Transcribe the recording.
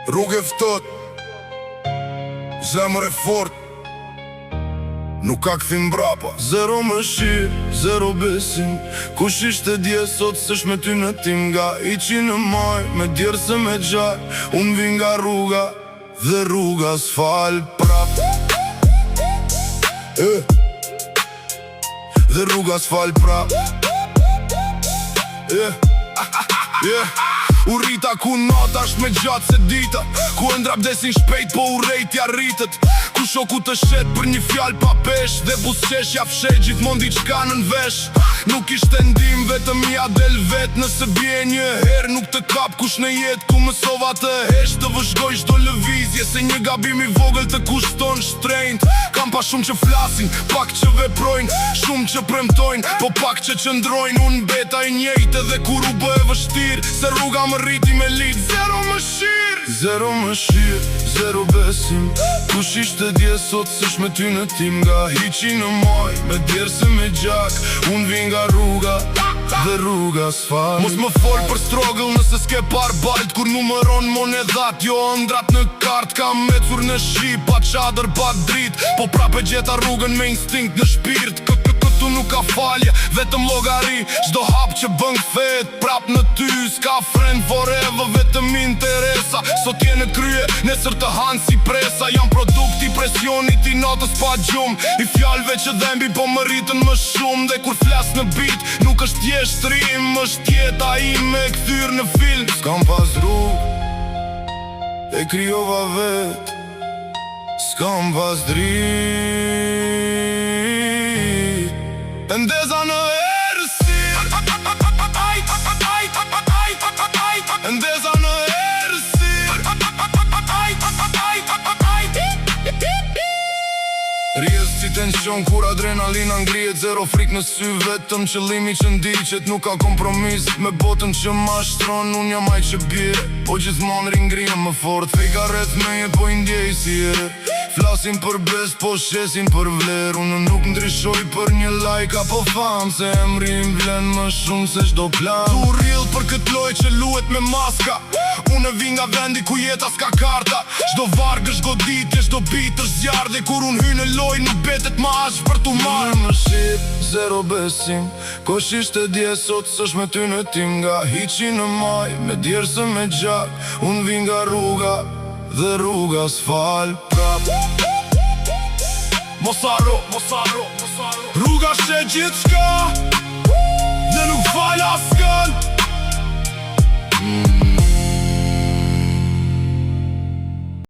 Rrugë e ftot, zemër e fort, nuk ka këthim brapa. Zero më shirë, zero besim, kush ishte dje sot s'esh me ty në tim. Nga iqi në maj, me djerë se me gjaj, unë vin nga rruga, dhe rruga s'fal prap. Dhe rruga s'fal prap. U rrita ku nata është me gjatë se dita, ku e ndrap desin shpejt po u rejtja rritët. Ku shoku të shet për një fjall pa pesh, dhe busqesh ja fshet gjithmon diçka nën vesh. Nuk ishte ndim vetëm ja del vet, nëse bje një her nuk të kap kush në jet. Ku mësova të hesh të vëzhgoj çdo lëvizje, se një gabim i vogël të kushton shtrenjt. Kam pa shumë që flasin, pak që veprojnë, shumë që premtojnë, po pak që qëndrojnë. Unë beta i njejtë edhe kur u bë e vështirë, se rruga më rriti me lit. Zero më shirë, zero më shirë, zero besim, kush ishte dje sot s'esh me ty në tim. Nga hiqi në maj, me djerë se me gjak, unë vin nga rruga, dhe rruga s'fal. Mos më fol për struggle nëse s'ke par balt, kur numëron monedat jo ëndrat në kart. Kam mecur në shi, pa qadër, pa drit, po prap e gjeta rrugën me instinkt në shpirt. Këtu nuk ka falje, vetëm logari, çdo hap që bën kthehet prap në ty. S'ka friend forever, vetëm interesa. Sot je në krye, nesër të hanë si presa. Jam produkt i presionit i natës pa gjum, i fjalve që dhembi po më rritën më shumë. Dhe kur flas në beat, nuk është thjesht rim, është jeta ime e kthyer në film. S'kam pas rrugë, e krijova vet, s'kam pas dritë. Ndeza në erësir, ndeza në erësir. Rjes si tension kur adrenalina ngrihet, zero frik në sy, vetëm qëllimi që ndiqet. Nuk ka kompromis me botën që ma shtron, unë jam aj që bje, po gjithmon ringrinë më fort. Fejka rreth meje po i ndjej si e, flasin për bes, po shesin për vler. Unë nuk ndryshoj për një like apo fam, se emrin vlen më shumë se çdo plan. Tu real për këtë loj që luet me maska, unë vi nga vendi ku jeta s'ka karta. Çdo varg është goditje, çdo bit është zjarr, dhe kur unë hy në loj nuk betet ma ashtë për tu marrë. Më shqip, zero besim, kush ishte dje sot s'esh me ty në tim. Nga hiqi në maj, me djerë se me gjak, unë vi nga rruga, dhe rruga s'fal prap. Mos harro, rruga shë gjithçka.